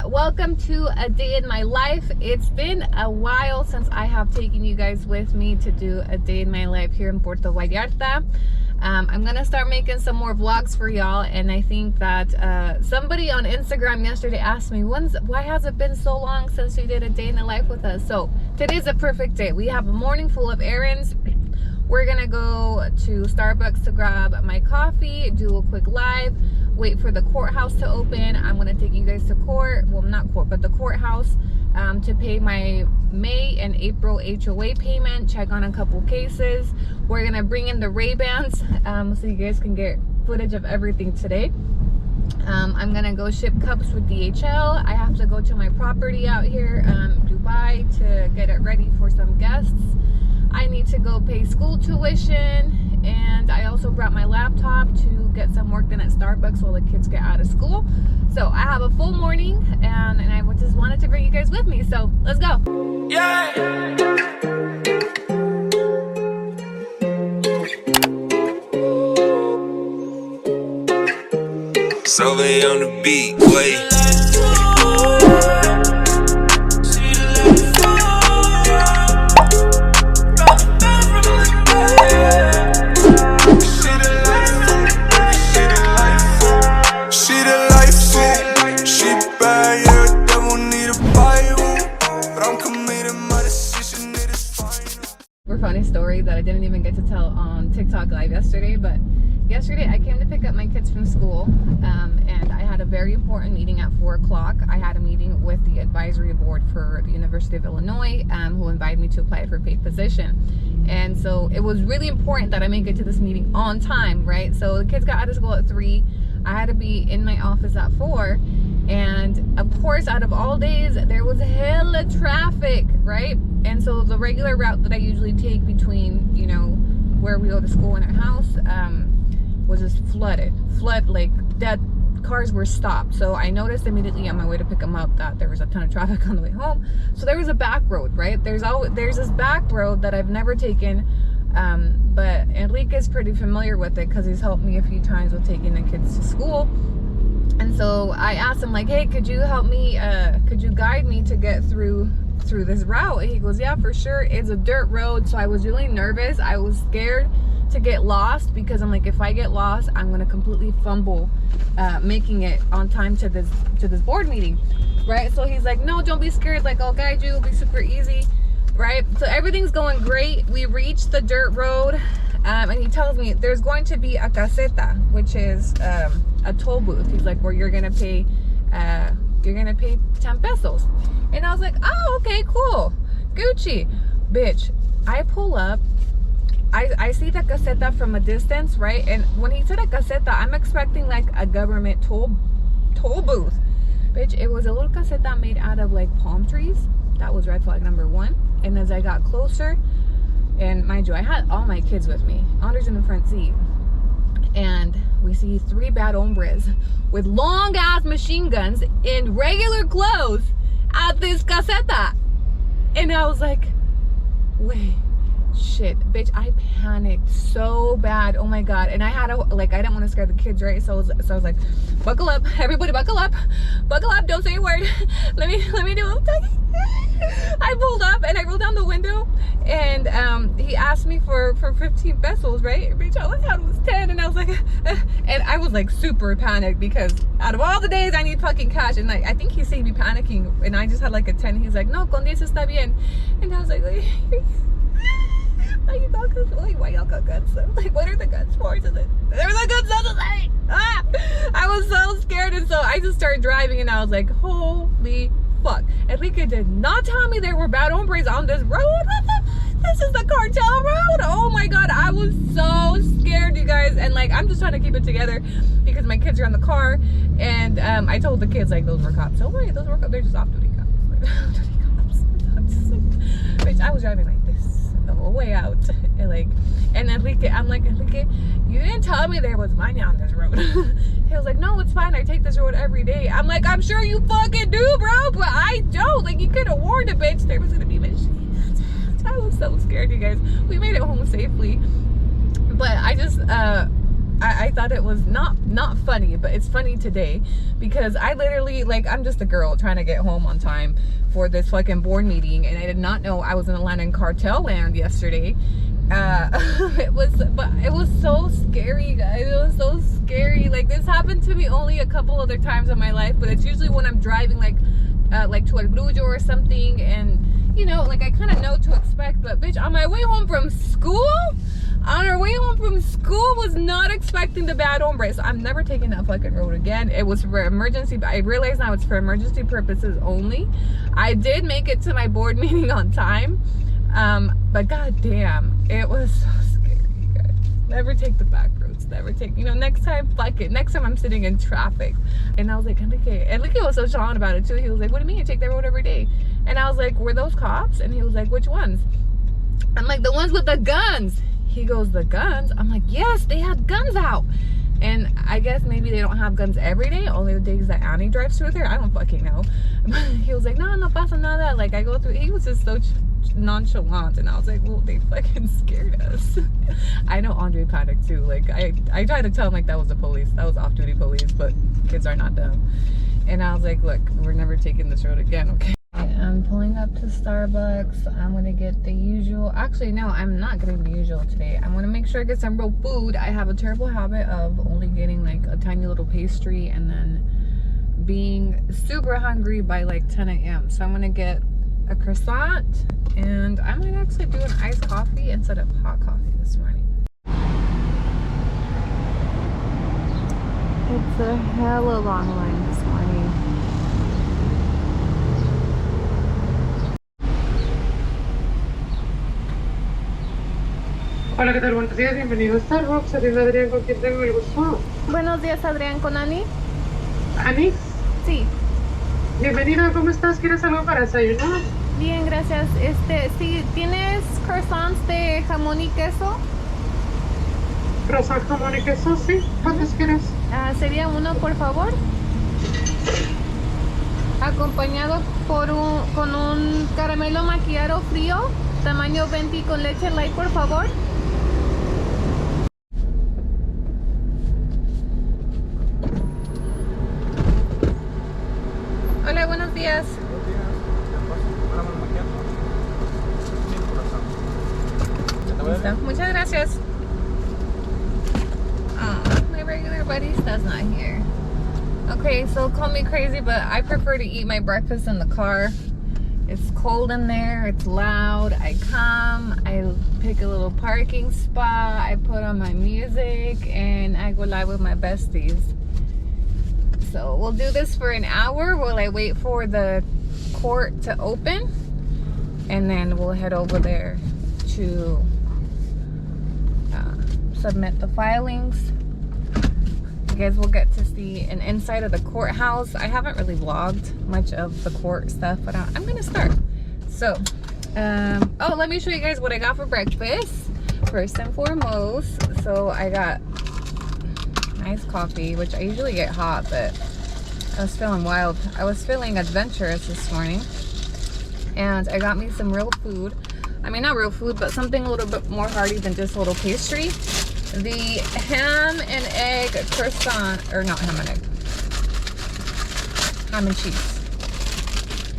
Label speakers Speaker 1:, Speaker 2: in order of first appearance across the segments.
Speaker 1: welcome to a day in my life. It's been a while since I have taken you guys with me to do a day in my life here in Puerto Vallarta. I'm gonna start making some more vlogs for y'all, and I think that somebody on Instagram yesterday asked me, why has it been so long since you did a day in the life with us? So today's a perfect day. We have a morning full of errands. We're gonna go to Starbucks to grab my coffee, do a quick live, wait for the courthouse to open. I'm gonna take you guys to court, well, not court, but the courthouse, to pay my May and April HOA payment, check on a couple cases. We're gonna bring in the Ray-Bans so you guys can get footage of everything today. I'm gonna go ship cups with DHL. I have to go to my property out here, Dubai, to get it ready for some guests. I need to go pay school tuition, and I also brought my laptop to get some work done at Starbucks while the kids get out of school. So I have a full morning, and I just wanted to bring you guys with me. So let's go. Yeah.
Speaker 2: Survey on the beat, wait.
Speaker 1: Funny story that I didn't even get to tell on TikTok live yesterday, but yesterday I came to pick up my kids from school, and I had a very important meeting at 4 o'clock. I had a meeting with the advisory board for the University of Illinois, who invited me to apply for a paid position. And so it was really important that I make it to this meeting on time, right? So the kids got out of school at 3. I had to be in my office at 4. And of course, out of all days, there was hella traffic, right? And so the regular route that I usually take between, you know, where we go to school and our house, was just flooded. Like, that cars were stopped. So I noticed immediately on my way to pick them up that there was a ton of traffic on the way home. So there was a back road, right? There's this back road that I've never taken, but Enrique's pretty familiar with it because he's helped me a few times with taking the kids to school. And so I asked him, like, hey, could you help me, could you guide me to get through this route? And he goes, yeah, for sure. It's a dirt road. So I was really nervous. I was scared to get lost because I'm like, if I get lost, I'm gonna completely fumble making it on time to this board meeting, right? So he's like, no, don't be scared, like, I'll guide you, it'll be super easy, right? So everything's going great. We reached the dirt road, and he tells me there's going to be a caseta, which is a toll booth. He's like, where you're gonna pay 10 pesos. And I was like, oh, okay, cool, Gucci. Bitch, I pull up, I see the caseta from a distance, right? And when he said a caseta, I'm expecting like a government toll booth. Bitch, it was a little caseta made out of like palm trees. That was red flag number 1. And as I got closer, and mind you, I had all my kids with me. Andre's in the front seat. And we see 3 bad hombres with long ass machine guns in regular clothes at this caseta. And I was like, wait, shit, bitch, I panicked so bad. Oh my god. And I had I didn't want to scare the kids, right? So I was like, buckle up, everybody, buckle up, don't say a word. let me do it. I pulled up and I rolled down the window, and he asked me for 15 pesos, right? Bitch, all I had was 10, and I was like, and I was like super panicked because out of all the days I need fucking cash, and like I think he seen me panicking, and I just had like a 10. He's like, no, con 10 está bien, and I was like, why y'all got guns? Like, what are the guns for? There was a guns on the side. I was so scared, and so I just started driving, and I was like, holy fuck. Enrique did not tell me there were bad hombres on this road. This is the cartel road. Oh my god, I was so scared, you guys. And like, I'm just trying to keep it together because my kids are in the car, and I told the kids, like, those were cops. Don't worry, those were cops. They're just off-duty cops. Like, off-duty cops. I'm just like, bitch, I was driving like this the whole way out, and Enrique, I'm like, Enrique, you didn't tell me there was money on this road. He was like, no, it's fine, I take this road every day. I'm like, I'm sure you fucking do, bro, but I don't. Like, you could have warned a bitch there was gonna be machine guns. I was so scared, you guys. We made it home safely, but I just I thought it was not funny, but it's funny today because I literally, like, I'm just a girl trying to get home on time for this fucking board meeting, and I did not know I was in Atlanta in cartel land yesterday. It was so scary, guys. It was so scary. Like, this happened to me only a couple other times in my life, but it's usually when I'm driving like to El Grullo or something, and you know, like, I kind of know to expect. But bitch, on my way home from school, was not expecting the bad hombres. So I'm never taking that fucking road again. It was for emergency, but I realize now it's for emergency purposes only. I did make it to my board meeting on time, but goddamn, it was so scary, guys. Never take the back roads. Never take, you know, next time, fuck it. Next time I'm sitting in traffic. And I was like, Enrique was so Sean about it too. He was like, what do you mean you take that road every day? And I was like, were those cops? And he was like, which ones? I'm like, the ones with the guns. He goes, the guns? I'm like, yes, they had guns out. And I guess maybe they don't have guns every day, only the days that Annie drives through there. I don't fucking know. He was like, no pasa nada. Like, I go through, he was just so nonchalant, and I was like, well, they fucking scared us. I know Andre panicked too. Like, I tried to tell him like that was the police, that was off-duty police, but kids are not dumb. And I was like, look, we're never taking this road again, okay? I'm pulling up to Starbucks. I'm gonna get the usual. Actually, no, I'm not getting the usual today. I'm gonna make sure I get some real food. I have a terrible habit of only getting like a tiny little pastry and then being super hungry by like 10 a.m. So I'm gonna get a croissant, and I might actually do an iced coffee instead of hot coffee this morning. It's a hella long line this morning.
Speaker 3: Hola, ¿qué tal? Buenos días, bienvenido a Starbucks. Atiende Adrián, con quien tengo el gusto.
Speaker 1: Buenos días, Adrián, ¿con Ani?
Speaker 3: ¿Ani?
Speaker 1: Sí.
Speaker 3: Bienvenida, ¿cómo estás? ¿Quieres algo para desayunar?
Speaker 1: Bien, gracias. Sí, ¿tienes croissants de jamón y queso?
Speaker 3: Croissant, jamón y queso, sí. ¿Cuántos quieres?
Speaker 1: Sería uno, por favor. Acompañado con un caramelo macchiato frío, tamaño 20 con leche light, por favor. Hola, buenos días. Listo. Muchas gracias. Oh, my regular buddy's not here. Okay, so call me crazy, but I prefer to eat my breakfast in the car. It's cold in there, it's loud. I come, I pick a little parking spot, I put on my music, and I go live with my besties. So we'll do this for an hour while I wait for the court to open, and then we'll head over there to submit the filings. You guys will get to see an inside of the courthouse. I haven't really vlogged much of the court stuff, but I'm gonna start. So, oh, let me show you guys what I got for breakfast. First and foremost, so I got nice coffee, which I usually get hot, but I was feeling wild. I was feeling adventurous this morning, and I got me some real food. I mean, not real food, but something a little bit more hearty than just a little pastry. The ham and egg croissant, or not ham and egg, ham and cheese.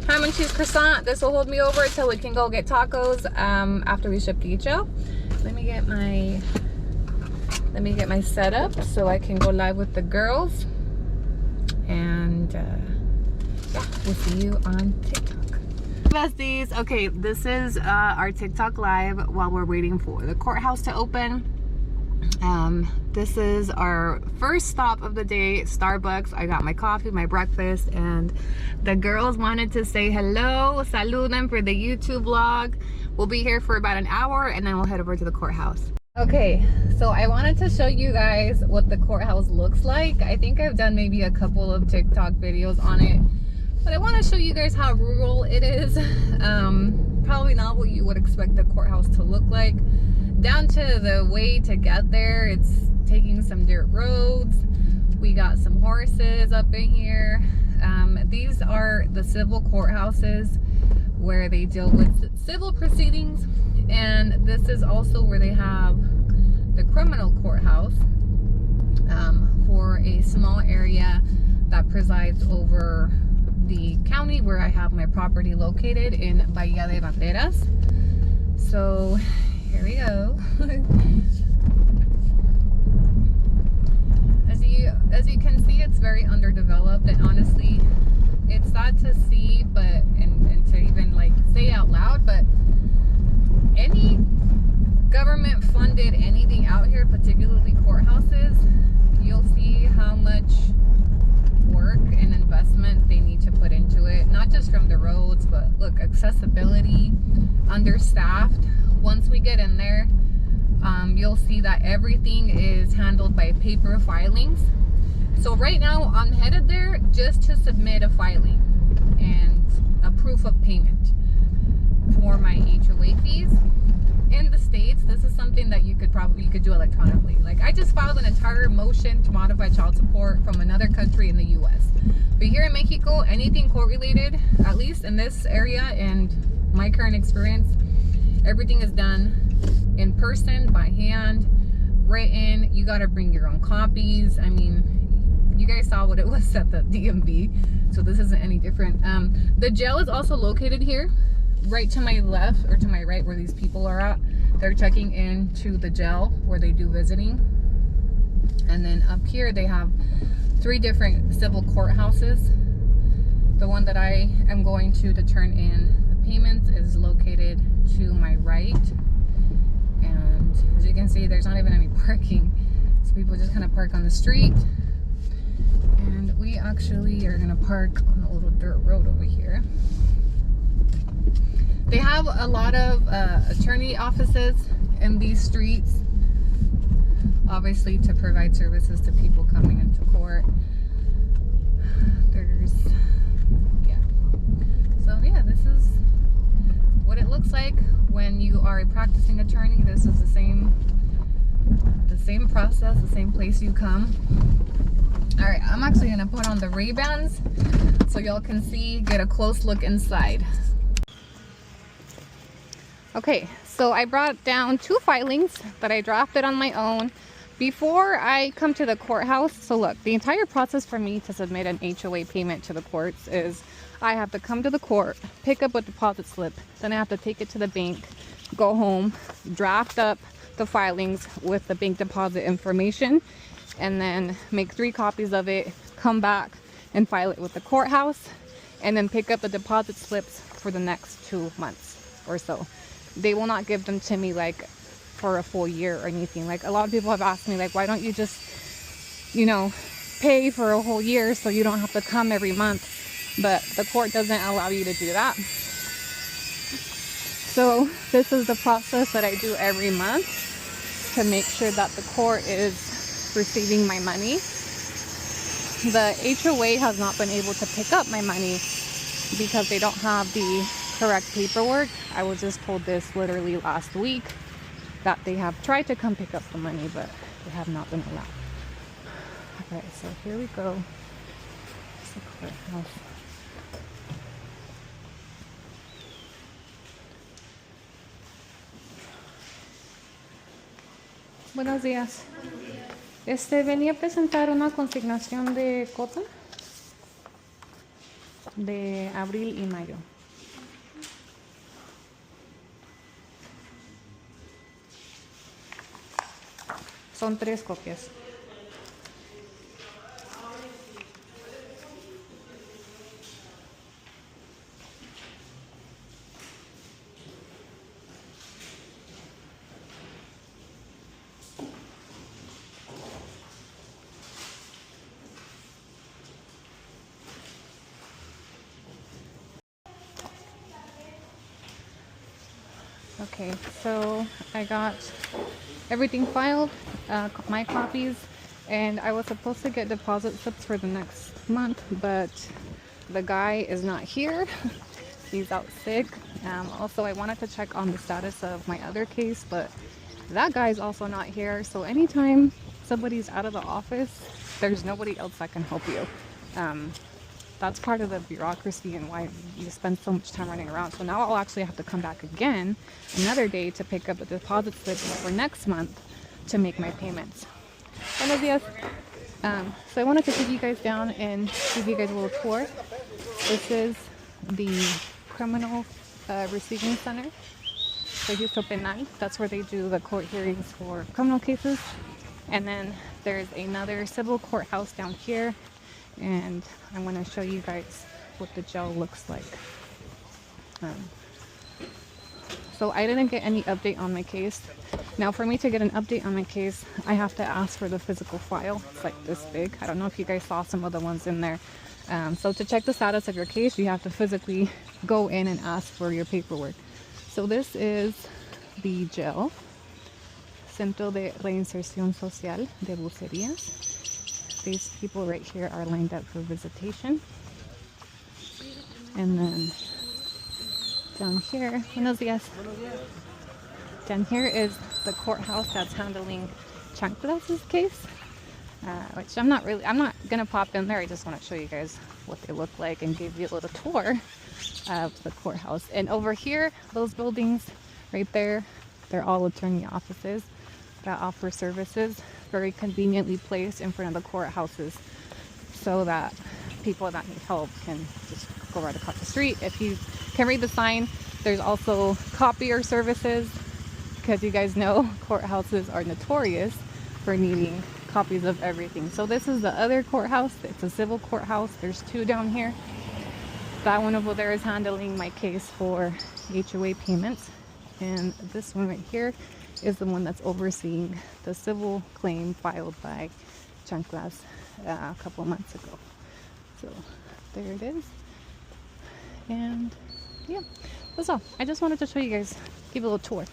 Speaker 1: Ham and cheese croissant. This will hold me over until we can go get tacos after we ship to Icho. Let me get my setup so I can go live with the girls. And yeah, we'll see you on TikTok. Besties, okay, this is our TikTok live while we're waiting for the courthouse to open. This is our first stop of the day, Starbucks. I got my coffee, my breakfast, and the girls wanted to say hello, saluden for the YouTube vlog. We'll be here for about an hour, and then we'll head over to the courthouse. Okay, so I wanted to show you guys what the courthouse looks like. I think I've done maybe a couple of TikTok videos on it, but I want to show you guys how rural it is. Probably not what you would expect the courthouse to look like. Down to the way to get there, it's taking some dirt roads. We got some horses up in here. These are the civil courthouses where they deal with civil proceedings, and this is also where they have the criminal courthouse. for a small area that presides over the county where I have my property located in Bahía de Banderas. So here we go. As you can see, it's very underdeveloped, and honestly, it's sad to see, but and to even like say out loud, but any government funded anything out here, particularly courthouses, you'll see how much work and investment they need to put into it, not just from the roads, but look, accessibility, understaffed. Once we get in there, you'll see that everything is handled by paper filings. So right now I'm headed there just to submit a filing and a proof of payment for my HOA fees. In the States, this is something that you could do electronically. Like, I just filed an entire motion to modify child support from another country in the US. But here in Mexico, anything court related, at least in this area and my current experience, everything is done in person, by hand, written. You got to bring your own copies. I mean, you guys saw what it was at the DMV, so this isn't any different. The jail is also located here, right to my left or to my right where these people are at. They're checking into the jail where they do visiting. And then up here they have 3 different civil courthouses. The one that I am going to turn in the payments is located to my right. And as you can see, there's not even any parking. So people just kind of park on the street. And we actually are gonna park on a little dirt road over here. They have a lot of attorney offices in these streets, obviously to provide services to people coming into court. Yeah, this is what it looks like when you are a practicing attorney. This is the same process, the same place you come. All right, I'm actually gonna put on the Ray-Bans so y'all can see, get a close look inside. Okay, so I brought down 2 filings that I drafted on my own before I come to the courthouse. So look, the entire process for me to submit an HOA payment to the courts is I have to come to the court, pick up a deposit slip, then I have to take it to the bank, go home, draft up the filings with the bank deposit information, and then make 3 copies of it, come back and file it with the courthouse, and then pick up the deposit slips for the next 2 months or so. They will not give them to me like for a full year or anything. Like, a lot of people have asked me, like, why don't you just, you know, pay for a whole year so you don't have to come every month? But the court doesn't allow you to do that. So this is the process that I do every month to make sure that the court is receiving my money. The HOA has not been able to pick up my money because they don't have the correct paperwork. I was just told this literally last week, that they have tried to come pick up the money, but they have not been allowed. Okay, so here we go. It's the courthouse. Buenos días. Venía a presentar una consignación de cuota de abril y mayo. Son 3 copias. Okay, so I got everything filed, my copies, and I was supposed to get deposit slips for the next month, but the guy is not here. He's out sick. Also, I wanted to check on the status of my other case, but that guy's also not here. So anytime somebody's out of the office, there's nobody else that can help you. That's part of the bureaucracy and why you spend so much time running around. So now I'll actually have to come back again another day to pick up the deposit slips for next month to make my payments. Buenos dias. So I wanted to take you guys down and give you guys a little tour. This is the criminal receiving center. Registro Penal. That's where they do the court hearings for criminal cases. And then there's another civil courthouse down here. And I'm going to show you guys what the jail looks like. So I didn't get any update on my case. Now for me to get an update on my case, I have to ask for the physical file. It's like this big. I don't know if you guys saw some of the ones in there. So to check the status of your case, you have to physically go in and ask for your paperwork. So this is the jail. Centro de Reinserción Social de Bucerías. These people right here are lined up for visitation. And then down here, buenos dias. Down here is the courthouse that's handling Chanclas' case. Which I'm not gonna pop in there. I just want to show you guys what they look like and give you a little tour of the courthouse. And over here, those buildings right there, they're all attorney offices that offer services, very conveniently placed in front of the courthouses so that people that need help can just go right across the street. If you can read the sign, there's also copier services, because you guys know courthouses are notorious for needing copies of everything. So this is the other courthouse. It's a civil courthouse. There's two down here. That one over there is handling my case for HOA payments, and this one right here is the one that's overseeing the civil claim filed by Chanclas a couple months ago. So there it is. And yeah, that's all. I just wanted to show you guys, give a little tour.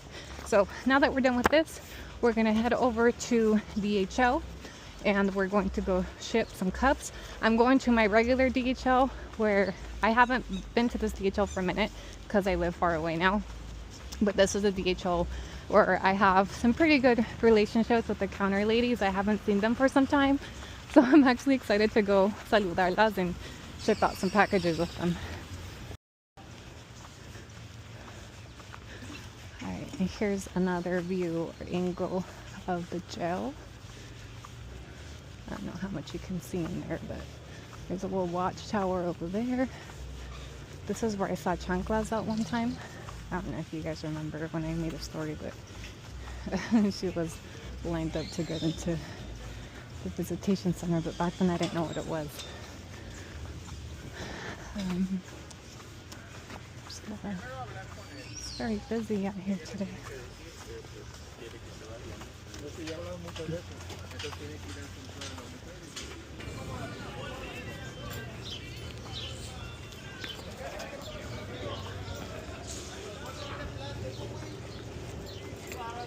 Speaker 1: So now that we're done with this, we're gonna head over to DHL and we're going to go ship some cups. I'm going to my regular DHL, where I haven't been to this DHL for a minute because I live far away now. But this is a DHL where I have some pretty good relationships with the counter ladies. I haven't seen them for some time. So I'm actually excited to go saludarlas and ship out some packages with them. Alright, and here's another view or angle of the jail. I don't know how much you can see in there, but there's a little watchtower over there. This is where I saw Chanclas that one time. I don't know if you guys remember when I made a story, but she was lined up to get into the visitation center, but back then I didn't know what it was. It's very busy out here today.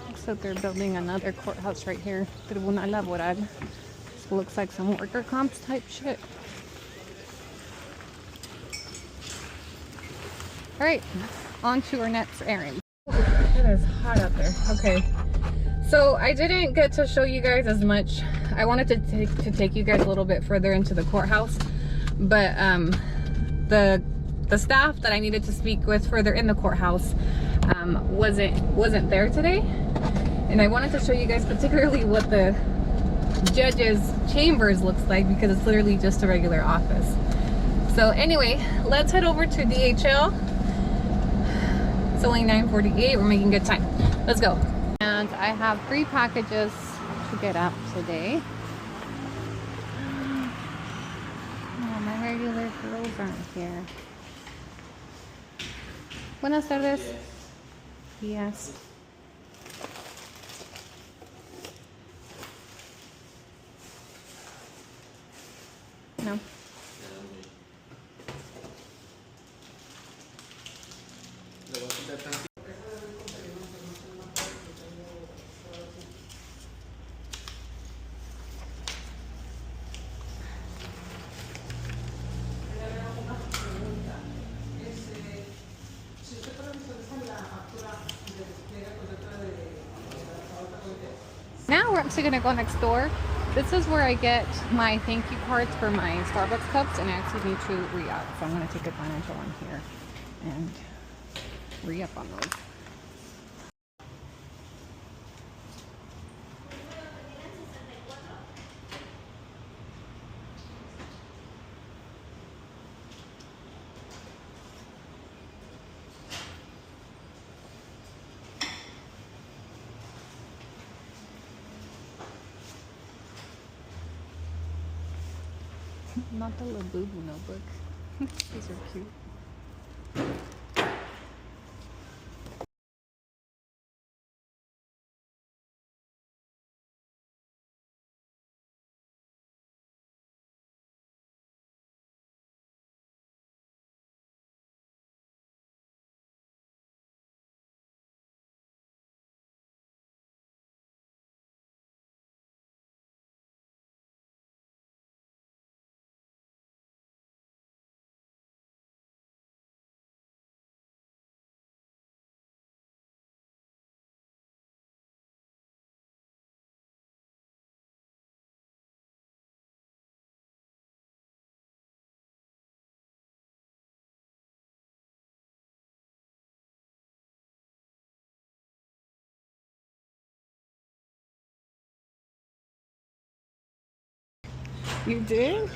Speaker 1: Looks like they're building another courthouse right here. Tribunal Laboral. This looks like some worker comps type shit. Alright, on to our next errand. It is hot out there. Okay. So I didn't get to show you guys as much. I wanted to take you guys a little bit further into the courthouse, but the staff that I needed to speak with further in the courthouse wasn't there today, and I wanted to show you guys particularly what the judge's chambers looks like, because it's literally just a regular office. So anyway, let's head over to DHL. It's only 9:48. We're making good time. Let's go. And I have 3 packages to get out today. Oh, my regular girls aren't here. Buenas tardes. Yes. No. Now we're actually gonna go next door. This is where I get my thank you cards for my Starbucks cups, and I actually need to re-up. So I'm gonna take advantage of one here and re-up on those. Not the little boo boo notebook. These are cute. You did?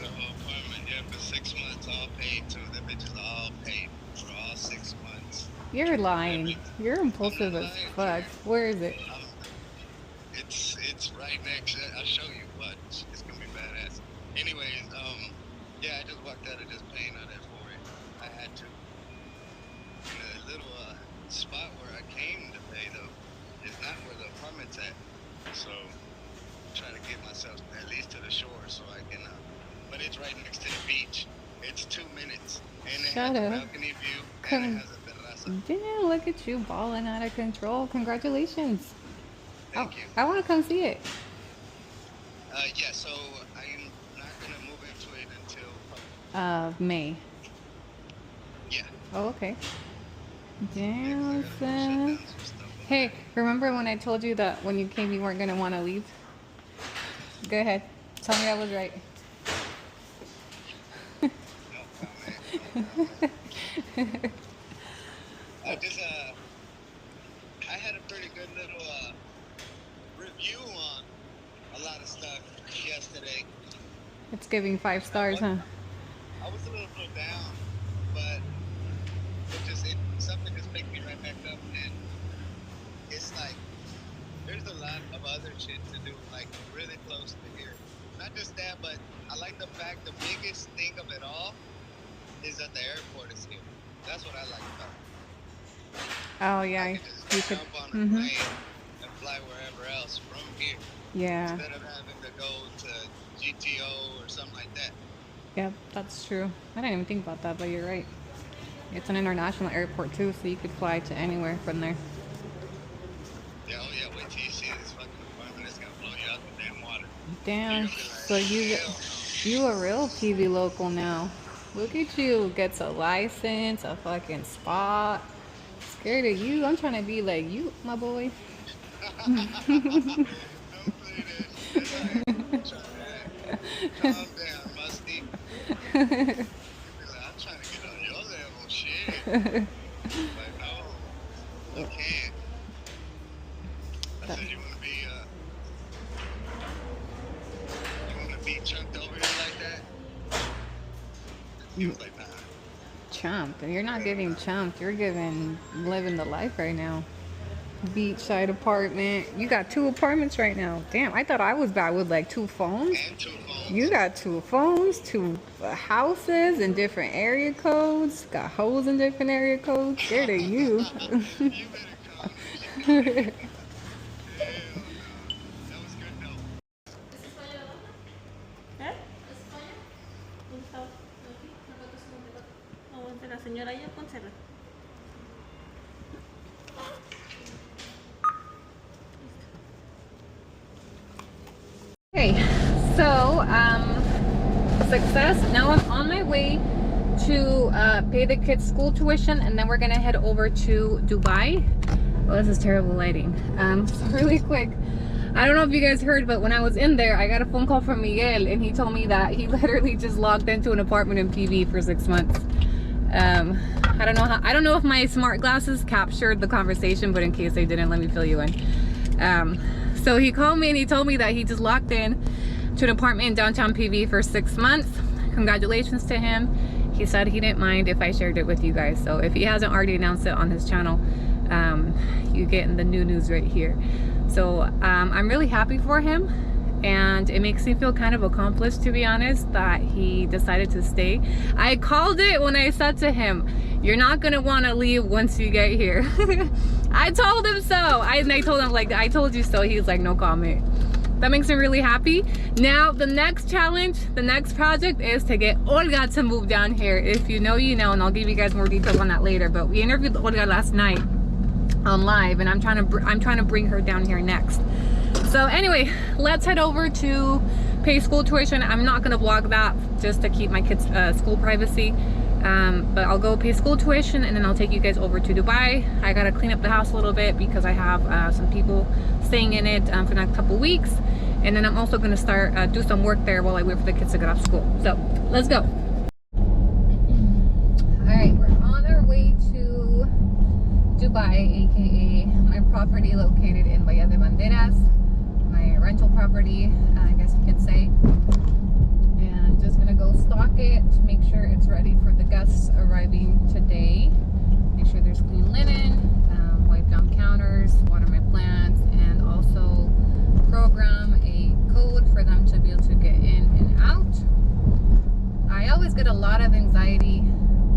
Speaker 4: Yeah, for 6 months, all paid too. The bitches all paid for all 6 months.
Speaker 1: You're lying. You're impulsive as fuck. Where is it?
Speaker 4: It's right next. I'll show you, but it's gonna be badass. Anyways, yeah, I just walked out of just paying on it for it. I had to. And the little spot where I came to pay though is not where the apartment's at. So try to get myself at least to the shore so I can but it's right next to the beach. It's 2 minutes and it has a balcony view and it has a terraza.
Speaker 1: Damn, look at you balling out of control. Congratulations.
Speaker 4: Thank you.
Speaker 1: I want to come see it.
Speaker 4: Yeah, so I'm not gonna move into it until
Speaker 1: May.
Speaker 4: yeah.
Speaker 1: Oh, okay. Damn,
Speaker 4: Yeah, 'cause I gotta shut
Speaker 1: son.
Speaker 4: down some stuff.
Speaker 1: Hey, remember when I told you that when you came you weren't gonna want to leave? Go ahead. Tell me I was right.
Speaker 4: No comment. I just I had a pretty good little review on a lot of stuff yesterday.
Speaker 1: It's giving 5 stars, huh?
Speaker 4: I was a little down, but something just picked me right back up, and it's like there's a lot of other shit to do, like really close to here. Not just that, but I like the fact the biggest thing of it all is that the airport is here. That's what I like about it.
Speaker 1: Oh yeah,
Speaker 4: I can just jump on a plane and fly wherever else from here.
Speaker 1: Yeah.
Speaker 4: Instead of having to go to GTO or something like that.
Speaker 1: Yep, that's true. I didn't even think about that, but you're right. It's an international airport too, so you could fly to anywhere from there.
Speaker 4: Yeah, oh yeah, wait till you see this fucking apartment. It's gonna blow you out the damn water.
Speaker 1: Damn.
Speaker 4: You're gonna be like,
Speaker 1: So you a real TV local now. Look at you. Gets a license, a fucking spot. Scared of you. I'm trying to be like you, my boy.
Speaker 4: don't say that shit. Calm down, Musty. You'll be like, I'm trying to get on your level, shit. Like, no, you can't. I said, you wanna be chunked over here like that? He was like, nah.
Speaker 1: Chump. You're not giving chump. You're giving living the life right now. Beachside apartment. You got 2 apartments right now. Damn, I thought I was bad with like 2 phones.
Speaker 4: And 2 phones.
Speaker 1: You got 2 phones, 2 houses in different area codes. Got hoes in different area codes. Scared of you.
Speaker 4: You better come. Hell no. That was good though.
Speaker 5: ¿Eh? ¿Dónde estaba? No, de la señora ya pónsela.
Speaker 1: Okay, so success. Now I'm on my way to pay the kids' school tuition, and then we're gonna head over to Dubai. Oh, this is terrible lighting. So really quick, I don't know if you guys heard, but when I was in there, I got a phone call from Miguel, and he told me that he literally just logged into an apartment in PV for 6 months. I don't know if my smart glasses captured the conversation, but in case they didn't, let me fill you in. So he called me and he told me that he just locked in to an apartment in downtown PV for 6 months. Congratulations to him. He said he didn't mind if I shared it with you guys. So if he hasn't already announced it on his channel, you getting the new news right here. So I'm really happy for him, and it makes me feel kind of accomplished, to be honest, that he decided to stay. I called it when I said to him, you're not gonna want to leave once you get here. I told him so. I told him, like, I told you so. He was like, no comment. That makes me really happy. Now the next challenge, the next project is to get Olga to move down here. If you know, you know, and I'll give you guys more details on that later. But we interviewed Olga last night on live, and I'm trying to bring her down here next. So anyway, let's head over to pay school tuition. I'm not gonna vlog that just to keep my kids' school privacy. But I'll go pay school tuition, and then I'll take you guys over to Dubai. I gotta clean up the house a little bit because I have some people staying in it for the next couple weeks, and then I'm also gonna start do some work there while I wait for the kids to get off school. So let's go. All right, we're on our way to Dubai, aka my property located in Bahía de Banderas, my rental property, I guess you could say. And just gonna go stock it, make sure it's ready for the guests arriving today. Make sure there's clean linen, wipe down counters, water my plants, and also program a code for them to be able to get in and out. I always get a lot of anxiety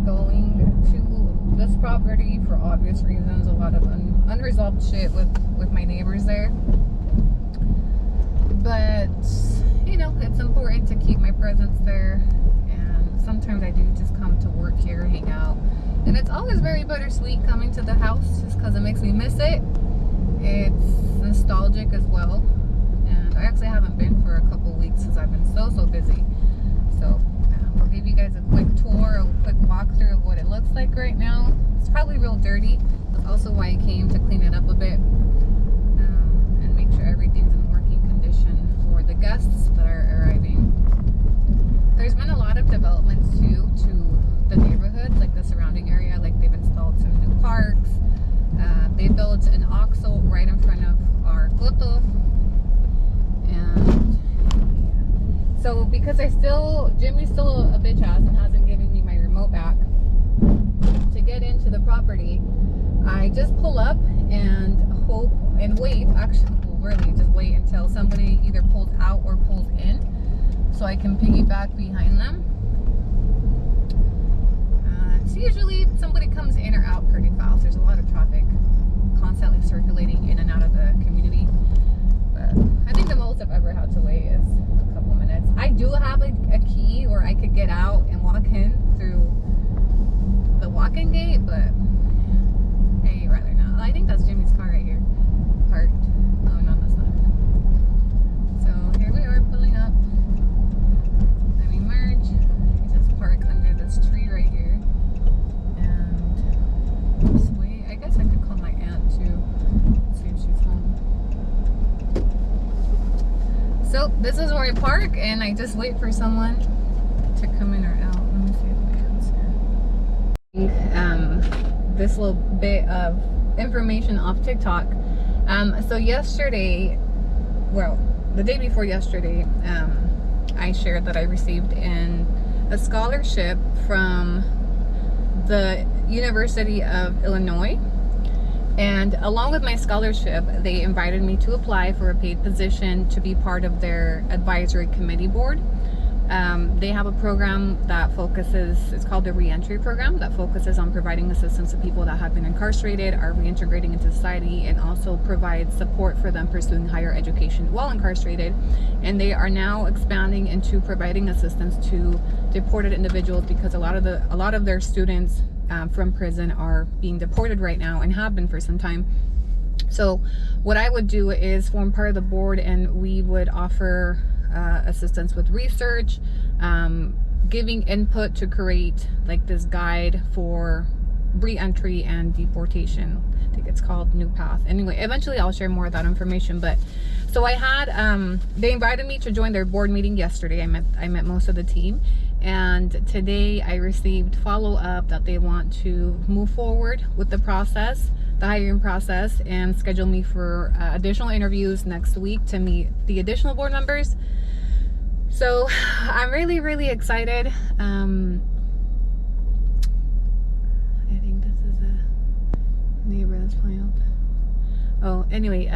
Speaker 1: going to this property for obvious reasons. A lot of unresolved shit with my neighbors there. But you know, it's important to keep my presence there, and sometimes I do just come to work here, hang out, and it's always very bittersweet coming to the house just because it makes me miss it. It's nostalgic as well, and I actually haven't been for a couple weeks since I've been so busy. So I'll give you guys a quick tour, a quick walkthrough of what it looks like right now. It's probably real dirty. That's also why I came to clean it up a bit and make sure everything's in working condition for the guests that are arriving. There's been a lot of developments too to the neighborhood, like the surrounding area. Like they've installed some new parks. They built an OXXO right in front of our koto. And yeah. So because Jimmy's still a bitch ass and hasn't given me my remote back to get into the property, I just pull up and hope and wait, actually, well, really just wait until somebody either pulls out or pulls in so I can piggyback behind them. It's usually somebody comes in or out pretty fast. There's a lot of traffic constantly circulating in and out of the community. But I think the most I've ever had to wait is a couple minutes. I do have a key where I could get out and walk in through the walk-in gate, but I'd rather not. I think that's Jimmy's car right here, parked. Oh no, that's not it. So here we are pulling up. Let me merge. We just park under this tree right here, and just wait. I guess I could call my aunt too, see if she's home. So this is where I park, and I just wait for someone to come in or out. Let me see if my aunt's here. This little bit of information off TikTok. So yesterday, well, the day before yesterday, I shared that I received a scholarship from the University of Illinois, and along with my scholarship, they invited me to apply for a paid position to be part of their advisory committee board. They have a program that focuses, it's called the Reentry Program, that focuses on providing assistance to people that have been incarcerated, are reintegrating into society, and also provides support for them pursuing higher education while incarcerated. And they are now expanding into providing assistance to deported individuals, because a lot of their students from prison are being deported right now and have been for some time. So what I would do is form part of the board, and we would offer assistance with research, giving input to create like this guide for re-entry and deportation. I think it's called New Path. Anyway, eventually I'll share more of that information. But so I had they invited me to join their board meeting yesterday. I met most of the team, and today I received follow-up that they want to move forward with the process, the hiring process, and schedule me for additional interviews next week to meet the additional board members. So I'm really excited. I think this is a neighbor that's playing up. Oh, anyway,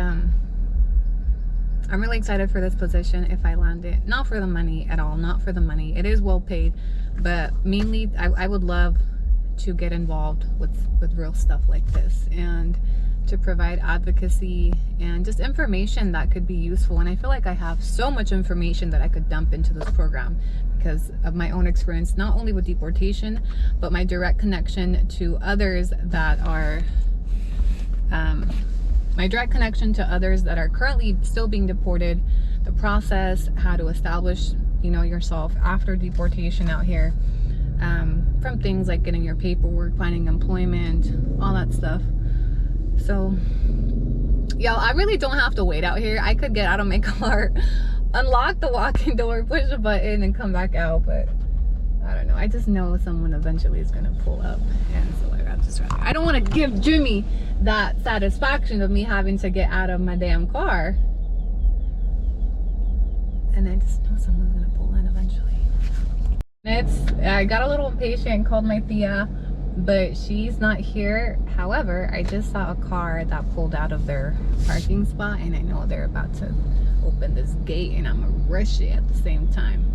Speaker 1: I'm really excited for this position if I land it. Not for the money at all, not for the money. It is well paid, but mainly I would love to get involved with real stuff like this and to provide advocacy and just information that could be useful. And I feel like I have so much information that I could dump into this program because of my own experience, not only with deportation, but my direct connection to others that are currently still being deported, the process, how to establish, you know, yourself after deportation out here, from things like getting your paperwork, finding employment, all that stuff. So, yo, I really don't have to wait out here. I could get out of my car, unlock the walk-in door, push a button, and come back out. But I don't know. I just know someone eventually is gonna pull up, and so I don't want to give Jimmy that satisfaction of me having to get out of my damn car. And I just know someone's gonna pull in eventually. I got a little impatient and called my tia, but she's not here. However, I just saw a car that pulled out of their parking spot, and I know they're about to open this gate, and I'm gonna rush it at the same time.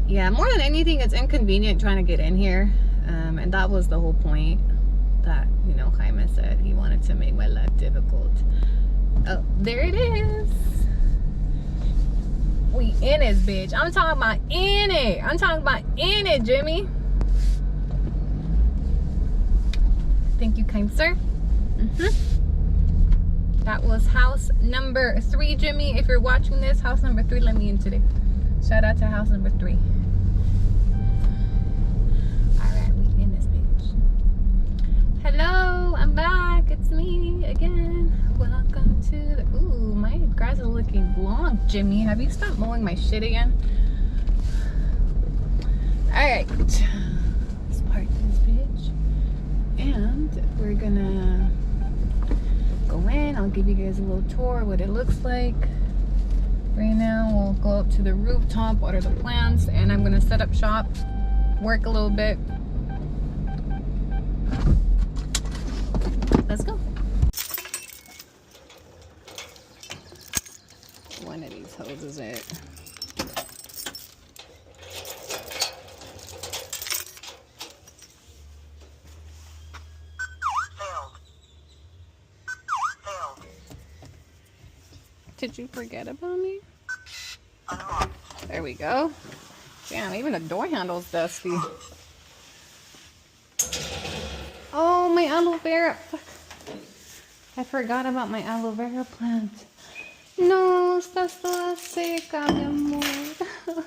Speaker 1: Yeah, more than anything, it's inconvenient trying to get in here, and that was the whole point that, you know, Jaime said he wanted to make my life difficult. Oh, there it is. We in it, bitch. I'm talking about in it. I'm talking about in it, Jimmy. Thank you, kind sir. That was house number 3, Jimmy. If you're watching this, house number 3, let me in today. Shout out to house number 3. Alright, we in this bitch. Hello, I'm back. It's me again. Welcome to the... Ooh, my grass is looking long, Jimmy. Have you stopped mowing my shit again? Alright. Let's park this bitch. And we're gonna go in. I'll give you guys a little tour of what it looks like. Right now we'll go up to the rooftop, water the plants, and I'm gonna set up shop, work a little bit. Let's go. One of these hoes is it. Did you forget about me? There we go. Damn, even the door handle's dusty. Oh, my aloe vera. Fuck. I forgot about my aloe vera plant. No, estás toda seca, mi amor.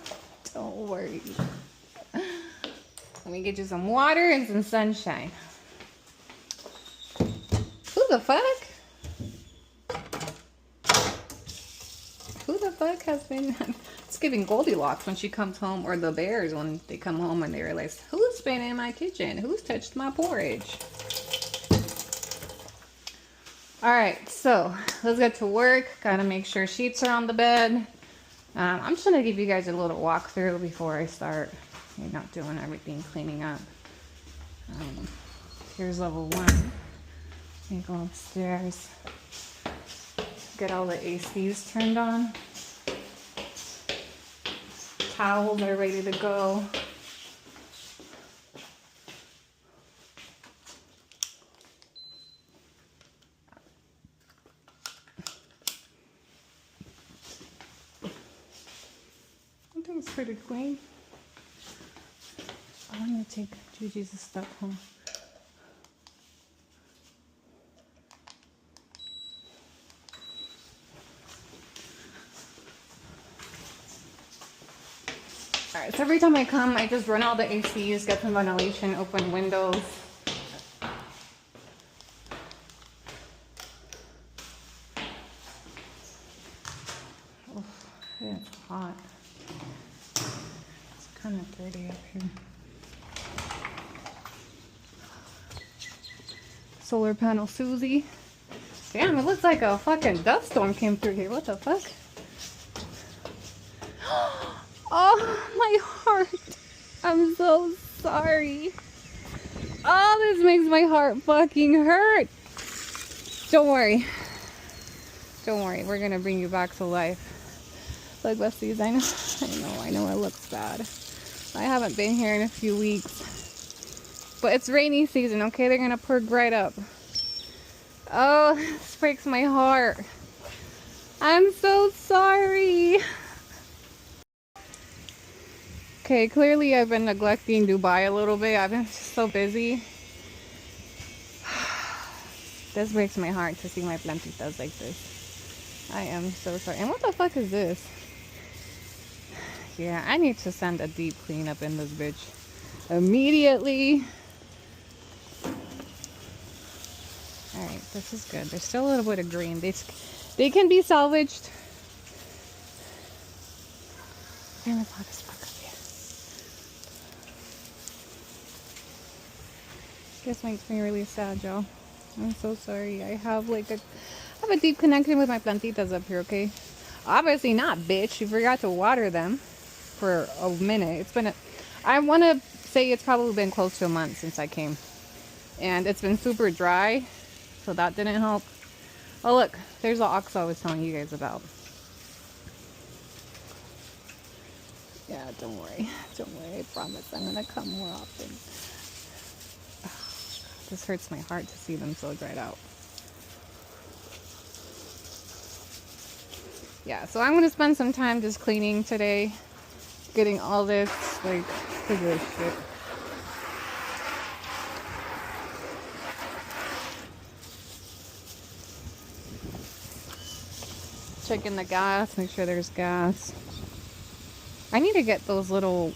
Speaker 1: Don't worry. Let me get you some water and some sunshine. Who the fuck? Who the fuck has been... It's giving Goldilocks when she comes home, or the bears when they come home and they realize, who's been in my kitchen? Who's touched my porridge? Alright, so let's get to work. Gotta make sure sheets are on the bed. I'm just gonna give you guys a little walkthrough before I start. You're not doing everything, cleaning up. Here's level 1. Let me go upstairs. Get all the ACs turned on. Towels are ready to go. I think it's pretty clean. I'm gonna take Gigi's stuff home. Alright, so every time I come, I just run all the ACs, get some ventilation, open windows. Oof, it's hot. It's kind of dirty up here. Solar panel Susie. Damn, it looks like a fucking dust storm came through here. What the fuck? Oh, my heart. I'm so sorry. Oh, this makes my heart fucking hurt. Don't worry. Don't worry, we're gonna bring you back to life. Look, besties, I know it looks bad. I haven't been here in a few weeks. But it's rainy season, okay? They're gonna perk right up. Oh, this breaks my heart. I'm so sorry. Okay, clearly I've been neglecting Dubai a little bit. I've been just so busy. This breaks my heart to see my plantitas like this. I am so sorry. And what the fuck is this? Yeah, I need to send a deep cleanup in this bitch immediately. Alright, this is good. There's still a little bit of green. They can be salvaged. Damn, it's hot as fuck up here. This makes me really sad, y'all. I'm so sorry. I have a deep connection with my plantitas up here, okay? Obviously not, bitch. You forgot to water them for a minute. I want to say it's probably been close to a month since I came. And it's been super dry, so that didn't help. Oh, look. There's the ox I was telling you guys about. Yeah, don't worry. Don't worry. I promise I'm going to come more often. This hurts my heart to see them so dried out. Yeah, so I'm going to spend some time just cleaning today. Getting all this, look at this shit. Checking the gas, make sure there's gas. I need to get those little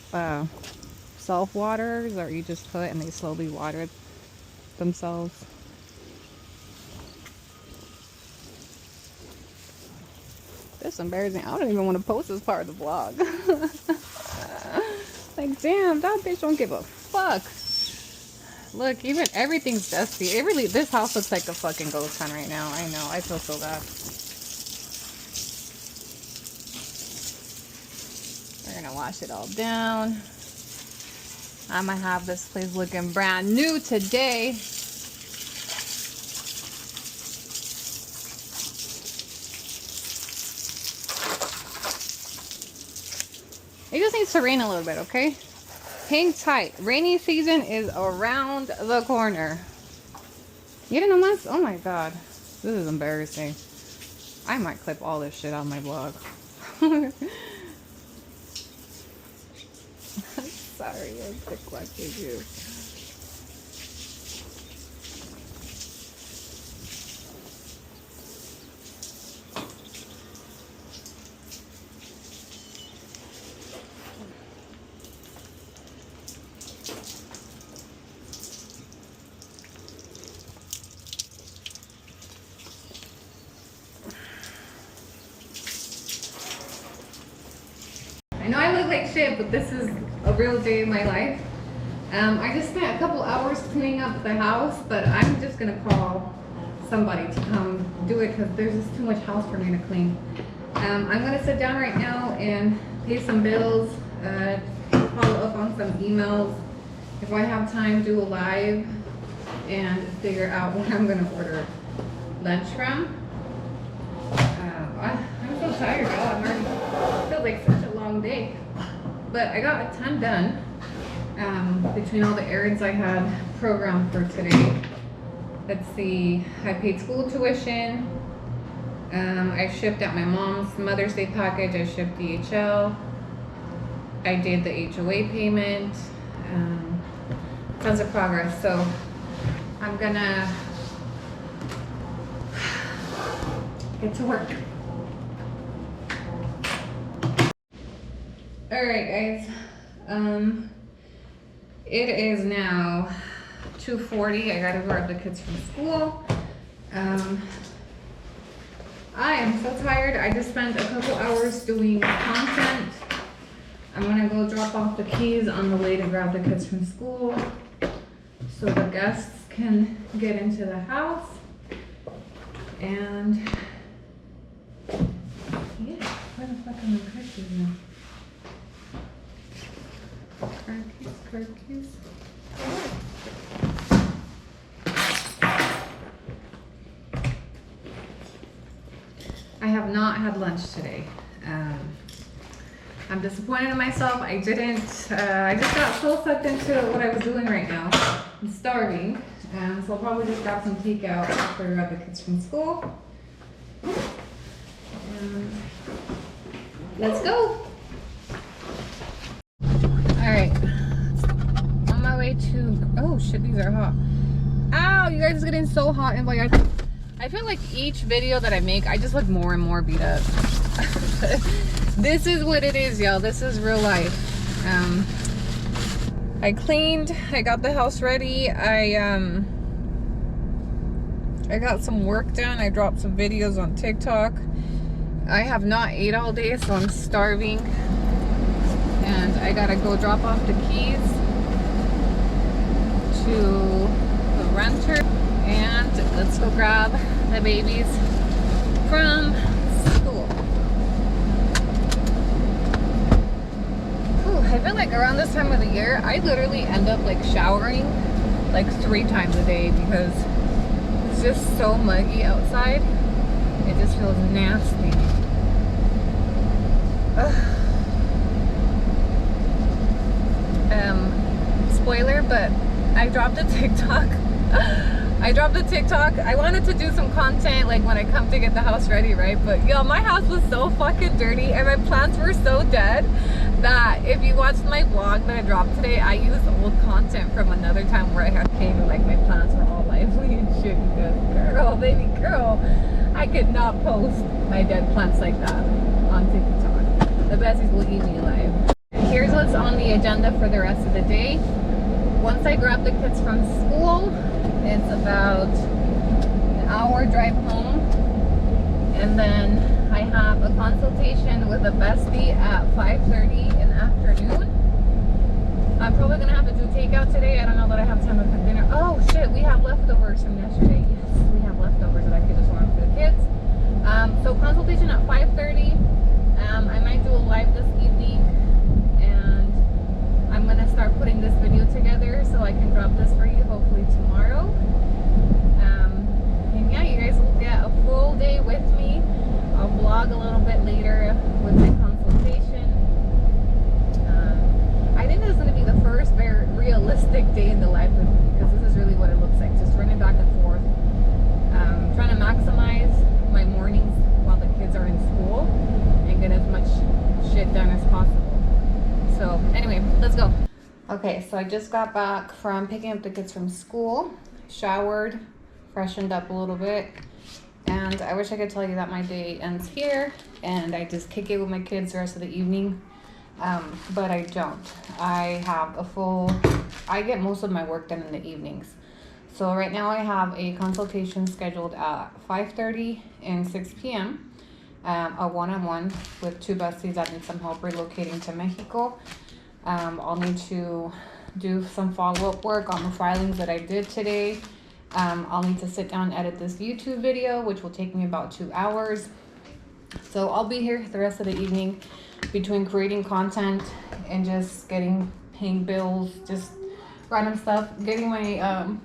Speaker 1: self-waters that you just put and they slowly water themselves. This is embarrassing. I don't even want to post this part of the vlog. Like, damn, that bitch don't give a fuck. Look, even everything's dusty. This house looks like a fucking ghost town right now. I know, I feel so bad. We're gonna wash it all down. I'm gonna have this place looking brand new today. It just needs to rain a little bit, okay? Hang tight. Rainy season is around the corner. You didn't know this? Oh my god. This is embarrassing. I might clip all this shit on my blog. Sorry, I neglected you. I know I look like shit, but this is a real day in my life. I just spent a couple hours cleaning up the house, but I'm just gonna call somebody to come do it because there's just too much house for me to clean. I'm gonna sit down right now and pay some bills, follow up on some emails. If I have time, do a live and figure out when I'm gonna order lunch from. I'm so tired, y'all. I feel like such a long day, but I got a ton done between all the errands I had programmed for today. Let's see, I paid school tuition. I shipped out my mom's Mother's Day package. I shipped DHL. I did the HOA payment. Tons of progress. So I'm gonna get to work. Alright guys, it is now 2:40. I gotta grab the kids from school. I am so tired. I just spent a couple hours doing content. I'm gonna go drop off the keys on the way to grab the kids from school so the guests can get into the house. And yeah, where the fuck are my car keys now? Car keys. not had lunch today. I'm disappointed in myself. I didn't, I just got so sucked into what I was doing right now. I'm starving. So I'll probably just grab some takeout after I grab the kids from school. Let's go. All right. On my way to, oh shit, these are hot. Ow, you guys, it's getting so hot in Vallarta. I feel like each video that I make, I just look more and more beat up. This is what it is, y'all. This is real life. I cleaned, I got the house ready. I got some work done. I dropped some videos on TikTok. I have not ate all day, so I'm starving. And I gotta go drop off the keys to the renter. And let's go grab the babies from school. Whew, I feel like around this time of the year, I literally end up like showering like 3 times a day because it's just so muggy outside. It just feels nasty. Spoiler, but I dropped a TikTok. I wanted to do some content like when I come to get the house ready, right? But yo, my house was so fucking dirty and my plants were so dead that if you watched my vlog that I dropped today, I used old content from another time where I had came and like my plants were all lively and shit because girl, baby girl, I could not post my dead plants like that on TikTok. The besties will eat me alive. Here's what's on the agenda for the rest of the day. Once I grab the kids from school, it's about an hour drive home. And then I have a consultation with a bestie at 5:30 in the afternoon. I'm probably gonna have to do takeout today. I don't know that I have time to cook dinner. Oh shit, we have leftovers from yesterday. Yes, we have leftovers that I could just warm for the kids. So consultation at 5:30. I might do a live this evening, and I'm gonna start putting this video together so I can drop this for you hopefully tomorrow. And yeah, you guys will get a full day with me. I'll vlog a little bit later with my consultation. I think this is gonna be the first very realistic day in the life with me because this is really what it looks like, just running back and forth. Trying to maximize my mornings while the kids are in school and get as much shit done as possible. So anyway, let's go. Okay, so I just got back from picking up the kids from school, showered, freshened up a little bit, and I wish I could tell you that my day ends here and I just kick it with my kids the rest of the evening, but I don't. I have I get most of my work done in the evenings. So right now I have a consultation scheduled at 5:30 and 6 p.m. A one-on-one with 2 besties that need some help relocating to Mexico. I'll need to do some follow-up work on the filings that I did today. I'll need to sit down and edit this YouTube video, which will take me about 2 hours. So I'll be here the rest of the evening between creating content and just paying bills, just random stuff, getting my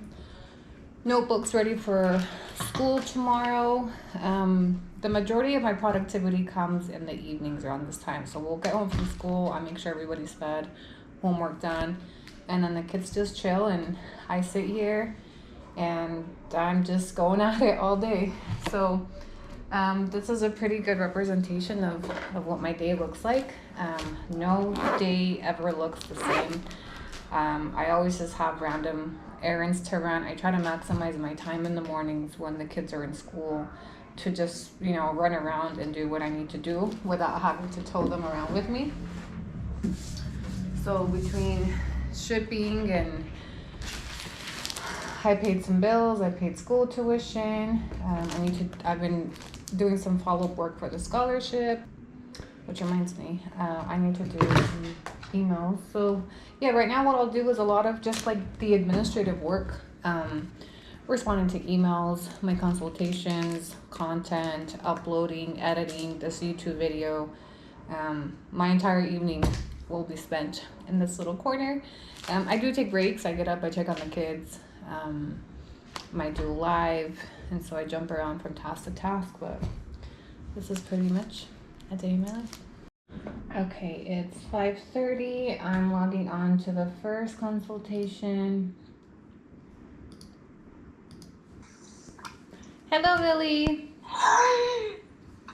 Speaker 1: notebooks ready for school tomorrow. The majority of my productivity comes in the evenings around this time. So we'll get home from school, I make sure everybody's fed, homework done, and then the kids just chill and I sit here and I'm just going at it all day. So this is a pretty good representation of what my day looks like. No day ever looks the same. I always just have random errands to run. I try to maximize my time in the mornings when the kids are in school to just, run around and do what I need to do without having to tow them around with me. So between shipping and I paid some bills, I paid school tuition, I've been doing some follow-up work for the scholarship, which reminds me, I need to do some emails. So yeah, right now what I'll do is a lot of just like the administrative work, responding to emails, my consultations, content, uploading, editing this YouTube video. My entire evening will be spent in this little corner. I do take breaks. I get up, I check on the kids, might do live, and so I jump around from task to task, but This is pretty much a day in my life. Okay, it's 5:30. I'm logging on to the first consultation. Hello, Lily.
Speaker 6: Hi,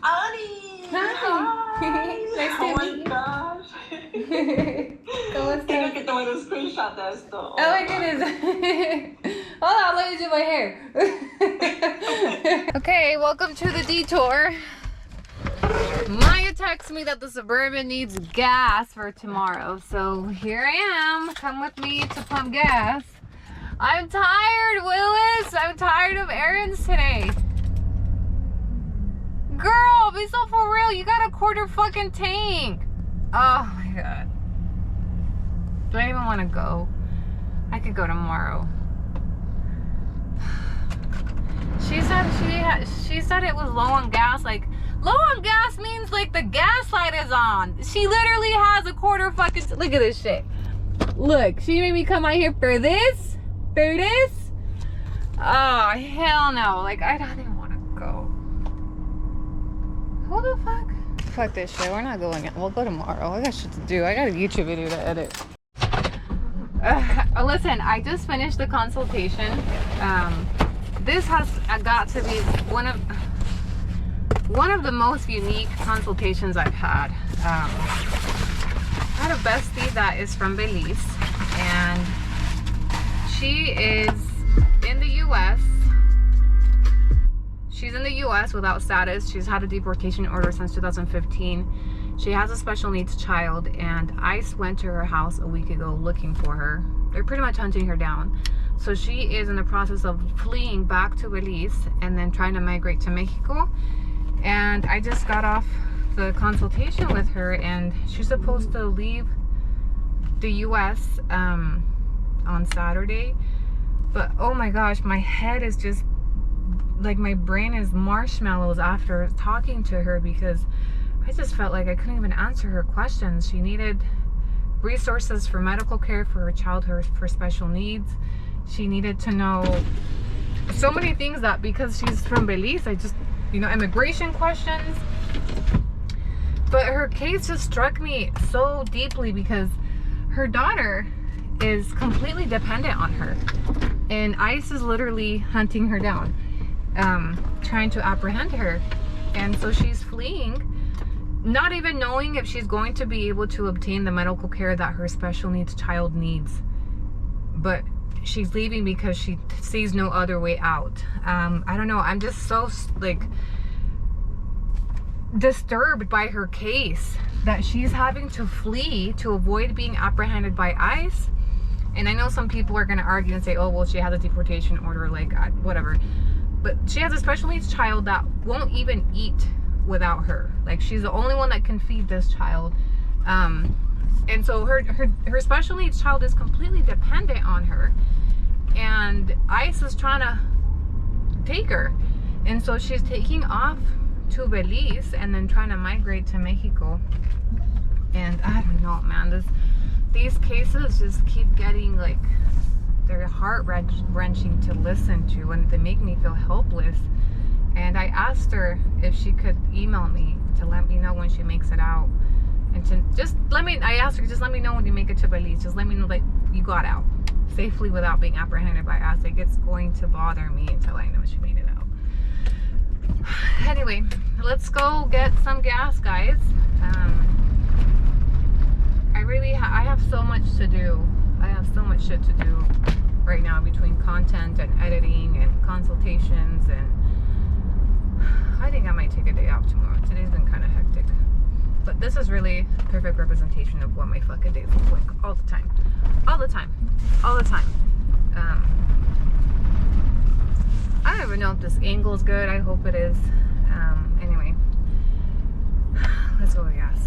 Speaker 6: Ani.
Speaker 1: Hi. Nice to meet you.
Speaker 6: Gosh.
Speaker 1: ¿Cómo estás?
Speaker 6: Tengo que tomar un screenshot de esto.
Speaker 1: Oh my goodness. Hold on, let me do my hair. Okay, welcome to the detour. Maya texts me that the Suburban needs gas for tomorrow. So here I am. Come with me to pump gas. I'm tired, Willis. I'm tired of errands today. Girl, be so for real. You got a quarter fucking tank. Oh my god. Do I even want to go? I could go tomorrow. She said it was low on gas. Like, low on gas means like the gas light is on. She literally has a quarter fucking. Look at this shit. Look, she made me come out here for this. For this? Oh hell no! Like I don't even want to go. Who the fuck? Fuck this shit. We're not going. We'll go tomorrow. I got shit to do. I got a YouTube video to edit. Listen, I just finished the consultation. This has got to be one of the most unique consultations I've had. I had a bestie that is from Belize, and she is in the U.S. She's in the U.S. without status. She's had a deportation order since 2015. She has a special needs child, and ICE went to her house a week ago looking for her. They're pretty much hunting her down. So she is in the process of fleeing back to Belize and then trying to migrate to Mexico. And I just got off the consultation with her, and she's supposed to leave the U.S. On Saturday. But oh my gosh, my head is just like, my brain is marshmallows after talking to her, because I just felt like I couldn't even answer her questions. She needed resources for medical care for her child, for special needs. She needed to know so many things that, because she's from Belize, I just, immigration questions. But her case just struck me so deeply, because her daughter is completely dependent on her, and ICE is literally hunting her down, trying to apprehend her. And so she's fleeing, not even knowing if she's going to be able to obtain the medical care that her special needs child needs. But she's leaving because she sees no other way out. I don't know, I'm just so like disturbed by her case, that she's having to flee to avoid being apprehended by ICE. And I know some people are going to argue and say, oh well, she has a deportation order, like whatever, but she has a special needs child that won't even eat without her. Like, she's the only one that can feed this child, and so her special needs child is completely dependent on her, and ICE is trying to take her. And so she's taking off to Belize and then trying to migrate to Mexico. And I don't know, man, these cases just keep getting, like, they're heart-wrenching to listen to, and they make me feel helpless. And I asked her if she could email me to let me know when she makes it out, and to I asked her, just let me know when you make it to Belize. Just let me know that you got out safely without being apprehended by us. Like, it's going to bother me until I know she made it out. Anyway, let's go get some gas, guys. I have so much to do. I have so much shit to do right now, between content and editing and consultations, and I think I might take a day off tomorrow. Today's been kind of hectic, but this is really a perfect representation of what my fucking days look like all the time. I don't even know if this angle is good. I hope it is. Anyway, let's go with gas.